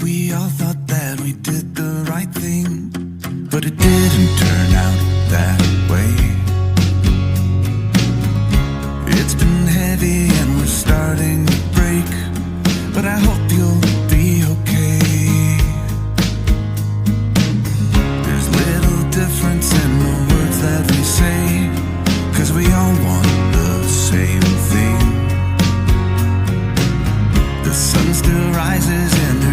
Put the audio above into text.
We all thought that we did the right thing, but it didn't turn out that way. It's been heavy and we're starting to break, but I hope you'll be okay. There's little difference in the words that we say, 'cause we all want the same thing. The sun still rises in